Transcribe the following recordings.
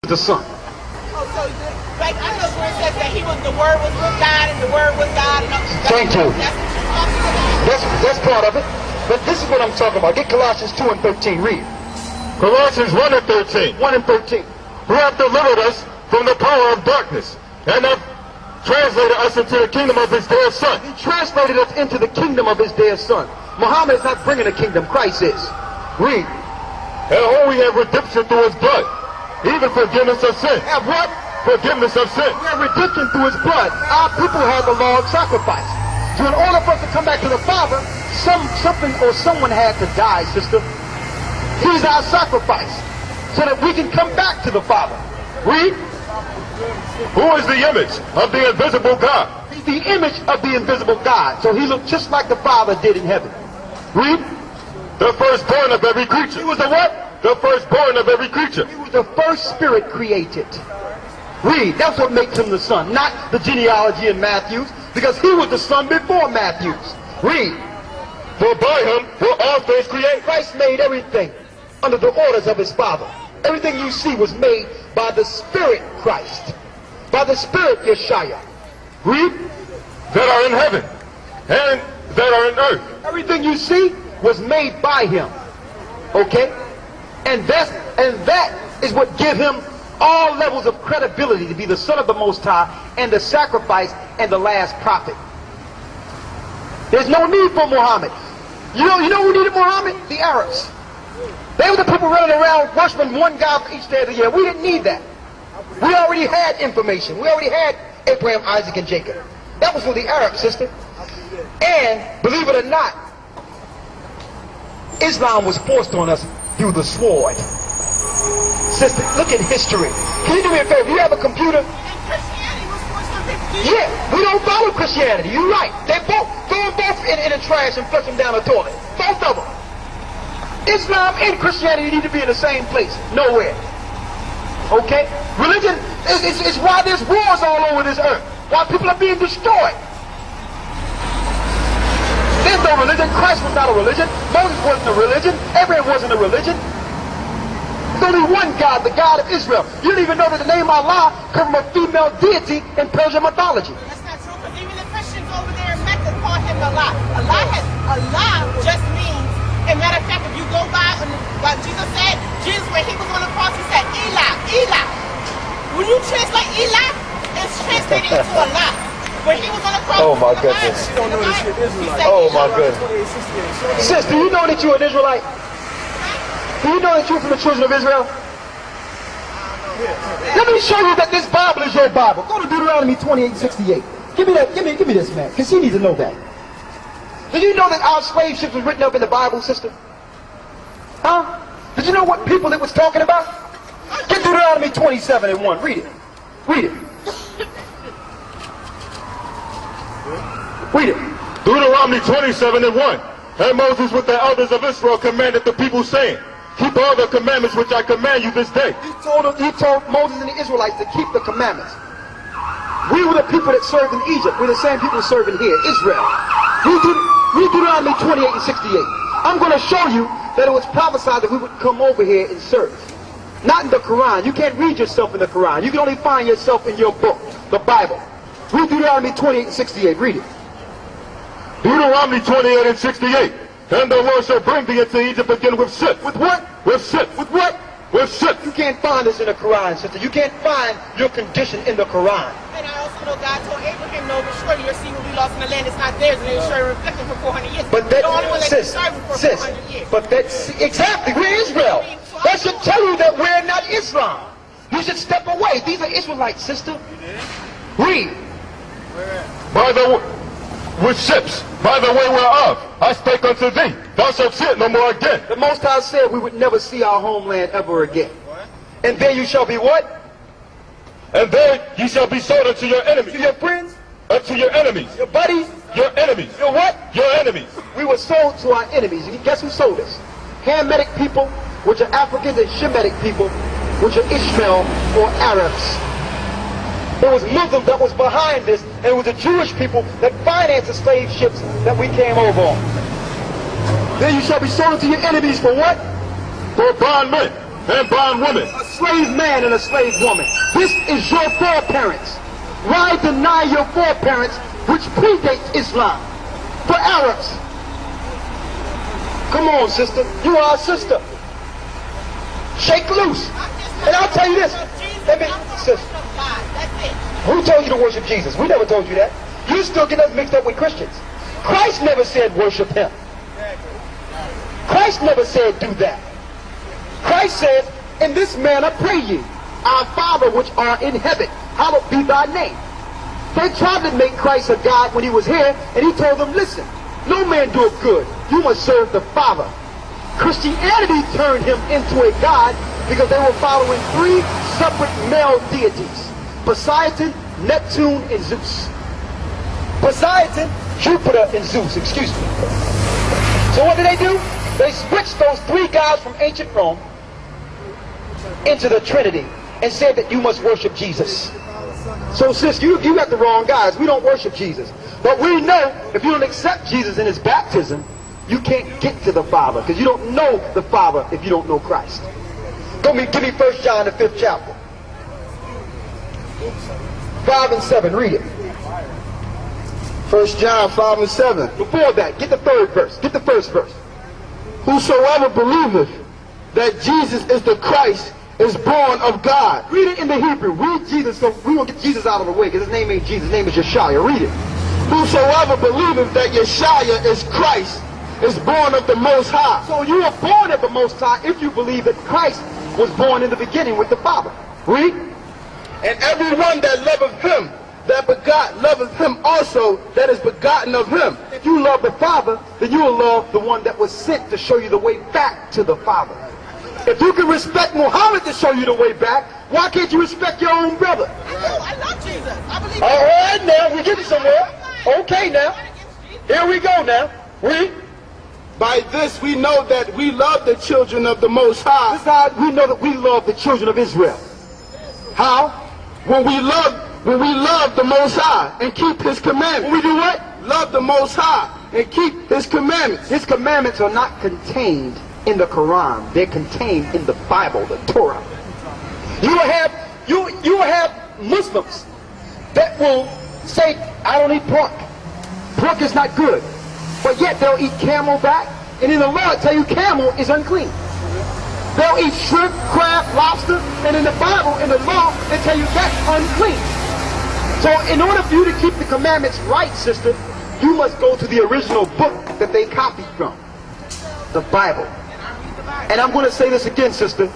the Son. Oh, so like I know where it says that the Word was with God and the Word was God. And Thank you. That's what you're talking about. That's part of it. But this is what I'm talking about. Get Colossians 2 and 13. Read. Colossians 1 and 13. 1 and 13. Who have delivered us from the power of darkness and have translated us into the kingdom of his dear Son. He translated us into the kingdom of his dear Son. Muhammad is not bringing a kingdom. Christ is. Read. And whom we have redemption through his blood, even forgiveness of sin. Have what? Forgiveness of sin. We have redemption through his blood. Our people had the law of sacrifice. So in order for us to come back to the Father, something or someone had to die, sister. He's our sacrifice, so that we can come back to the Father. Read. Who is the image of the invisible God? He's the image of the invisible God. So he looked just like the Father did in heaven. Read. The firstborn of every creature. He was the what? The firstborn of every creature. He was the first spirit created. Read. That's what makes him the Son, not the genealogy in Matthew's, because he was the Son before Matthew's. Read. For by him were all things created. Christ made everything under the orders of his Father. Everything you see was made by the Spirit Christ, by the Spirit Yeshua. Read. That are in heaven and that are in earth. Everything you see was made by him. Okay? And that is what give him all levels of credibility to be the Son of the Most High and the sacrifice and the last prophet. There's no need for Muhammad. You know who needed Muhammad? The Arabs. They were the people running around worshiping one God for each day of the year. We didn't need that. We already had information. We already had Abraham, Isaac, and Jacob. That was for the Arabs, sister. And believe it or not, Islam was forced on us through the sword. Sister, look at history. Can you do me a favor? You have a computer? Christianity was forced on people. Yeah, we don't follow Christianity. You're right. They both throw them both in the trash and flush them down the toilet. Both of them. Islam and Christianity need to be in the same place. Nowhere. Okay? Religion is why there's wars all over this earth. Why people are being destroyed. There's no religion. Christ was not a religion. Moses wasn't a religion. Abraham wasn't a religion. There's only one God, the God of Israel. You don't even know that the name Allah comes from a female deity in Persian mythology. That's not true, because even the Christians over there in Mecca call him Allah. Allah just means, and matter of fact, if you go by what Jesus said, Jesus, when he was on the cross, he said, Eli, Eli. When you translate Eli, it's translated into Allah. When he was on the cross, Oh my goodness. You don't know this shit Israelite. Oh my goodness. Sis, do you know that you're an Israelite? Do you know that you're from the children of Israel? Let me show you that this Bible is your Bible. Go to Deuteronomy 28:68. Give me that. Give me this, man, because he needs to know that. Did you know that our slave ships was written up in the Bible, sister? Huh? Did you know what people it was talking about? Get Deuteronomy 27:1. Read it. Read it. Read it. Deuteronomy 27:1. And Moses with the elders of Israel commanded the people, saying, keep all the commandments which I command you this day. He told Moses and the Israelites to keep the commandments. We were the people that served in Egypt. We're the same people serving here, Israel. Read Deuteronomy 28:68. I'm going to show you that it was prophesied that we would come over here and serve. Not in the Quran. You can't read yourself in the Quran. You can only find yourself in your book, the Bible. Read Deuteronomy 28:68. Read it. Deuteronomy 28:68. And the Lord shall bring thee into Egypt again with ships. With what? With ships. With what? With ships. You can't find this in the Quran, sister. You can't find your condition in the Quran. And I also know God told Abraham, no, but surely your seed will be lost in the land. It's not theirs, and they will surely reflect them for 400 years. But that, the only one that sis, can serve them for sis, 400 years. but that's exactly, we're Israel. That should tell you that we're not Islam. You should step away. These are Israelites, sister. Read. By the with ships, by the way whereof I spake unto thee, thou shalt see it no more again. The Most High said we would never see our homeland ever again. And there you shall be what? And there ye shall be sold unto your enemies. To your friends? Unto your enemies. Your buddies? Your enemies. Your what? Your enemies. We were sold to our enemies. And guess who sold us? Hamitic people, which are Africans, and Shemitic people, which are Ishmael or Arabs. It was Muslims that was behind this, and it was the Jewish people that financed the slave ships that we came over on. Then you shall be sold to your enemies for what? For bondmen. and bondwomen. A slave man and a slave woman. This is your foreparents. Why deny your foreparents, which predates Islam? For Arabs. Come on, sister. You are a sister. Shake loose. And I'll tell you this. Sister, who told you to worship Jesus? We never told you that. You still get us mixed up with Christians. Christ never said worship him. Christ never said do that. Christ says, in this manner pray ye, our Father which art in heaven, hallowed be thy name. They tried to make Christ a God when he was here, and he told them, listen, no man doeth good. You must serve the Father. Christianity turned him into a God because they were following three separate male deities: Poseidon, Neptune, and Zeus. Poseidon, Jupiter, and Zeus, excuse me. So what did they do? They switched those three gods from ancient Rome into the Trinity and said that you must worship Jesus. So sis, you got the wrong guys. We don't worship Jesus. But we know if you don't accept Jesus in his baptism, you can't get to the Father, because you don't know the Father if you don't know Christ. Give me 1 John, the 5th chapter. 5 and 7, read it. 1 John 5 and 7. Before that, get the third verse. Get the first verse. Whosoever believeth that Jesus is the Christ is born of God. Read it in the Hebrew. Read Jesus, so we won't get Jesus out of the way, because his name ain't Jesus. His name is Yeshua. Read it. Whosoever believeth that Yeshua is Christ is born of the Most High. So you are born of the Most High if you believe that Christ was born in the beginning with the Father. Read. And everyone that loveth him that begot loveth him also that is begotten of him. If you love the Father, then you will love the one that was sent to show you the way back to the Father. If you can respect Muhammad to show you the way back, why can't you respect your own brother? I love Jesus. I believe. All right, now we're getting somewhere. Okay, now. Here we go now. Read. By this we know that we love the children of the Most High. This is how we know that we love the children of Israel. How? When we love the Most High and keep his commandments. When we do what? Love the Most High and keep his commandments. His commandments are not contained in the Quran. They're contained in the Bible, the Torah. You will have Muslims that will say, I don't eat pork. Pork is not good. But yet they'll eat camelback, and in the law tell you camel is unclean. They'll eat shrimp, crab, lobster, and in the Bible, in the law, they tell you that's unclean. So in order for you to keep the commandments right, sister, you must go to the original book that they copied from, the Bible. And I'm going to say this again, sister.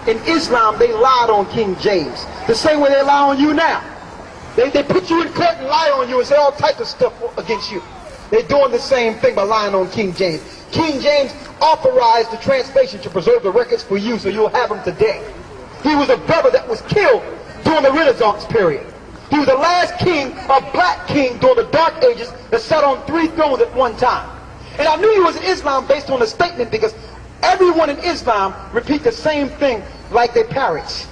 In Islam, they lied on King James the same way they lie on you now. They put you in court and lie on you and say all types of stuff against you. They're doing the same thing by lying on King James. King James authorized the translation to preserve the records for you so you'll have them today. He was a brother that was killed during the Renaissance period. He was the last king, a black king during the Dark Ages that sat on 3 thrones at one time. And I knew he was in Islam based on a statement because everyone in Islam repeat the same thing like their parrots.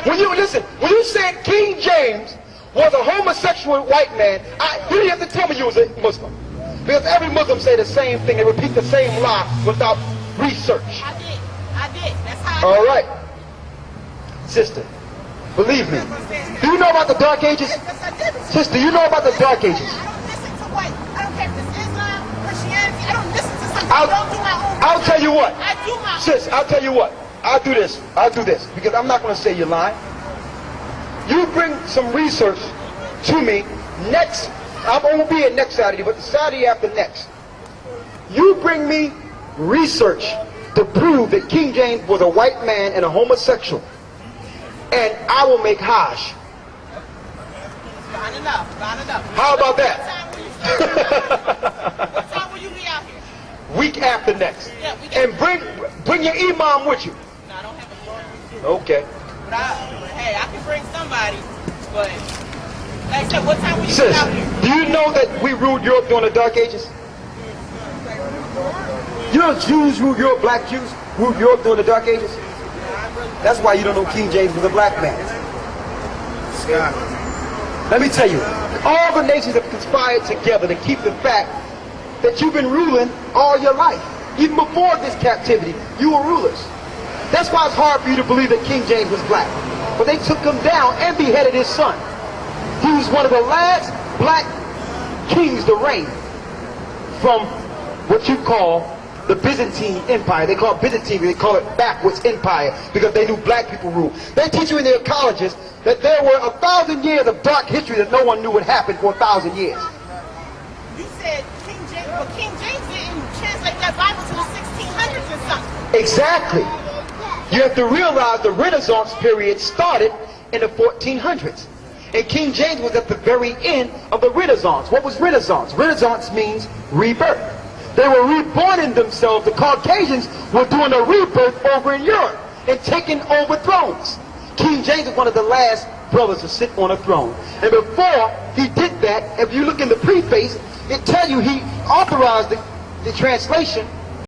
When you said King James was a homosexual white man, you didn't have to tell me you was a Muslim. Because every Muslim say the same thing. They repeat the same lie without research. I did. That's how I All right. Sister, believe me. Do you know about the Dark Ages? Yes, I did. Sister, you know about the Dark Ages? I don't listen to what? I don't care if it's Islam, Christianity. I don't listen to something. I don't do my own. I'll tell you what. I do my own. Sis, I'll tell you what. I'll do this. Because I'm not going to say you're lying. You bring some research to me next. I won't be here next Saturday, but the Saturday after next. You bring me research to prove that King James was a white man and a homosexual. And I will make Hajj. Fine enough. How about that? What time will you be out here? Week after next. Yeah, we And bring your imam with you. No, I don't have a Lord. Okay. But hey, I can bring somebody. But like I said, what time will you Sis, be out here? do you know that we ruled Europe during the Dark Ages? You know Jews ruled Europe, black Jews ruled Europe during the Dark Ages? That's why you don't know King James was a black man. Let me tell you, all the nations have conspired together to keep the fact that you've been ruling all your life. Even before this captivity, you were rulers. That's why it's hard for you to believe that King James was black. But they took him down and beheaded his son. He was one of the last black kings to reign from what you call the Byzantine Empire. They call it Byzantine, they call it backwards empire because they knew black people ruled. They teach you in their colleges that there were 1,000 years of dark history that no one knew would happen for 1,000 years. You said King James, but King James didn't translate that Bible to the 1600s or something. Exactly. You have to realize the Renaissance period started in the 1400s. And King James was at the very end of the Renaissance. What was Renaissance? Renaissance means rebirth. They were reborn in themselves. The Caucasians were doing a rebirth over in Europe and taking over thrones. King James was one of the last brothers to sit on a throne. And before he did that, if you look in the preface, it tells you he authorized the translation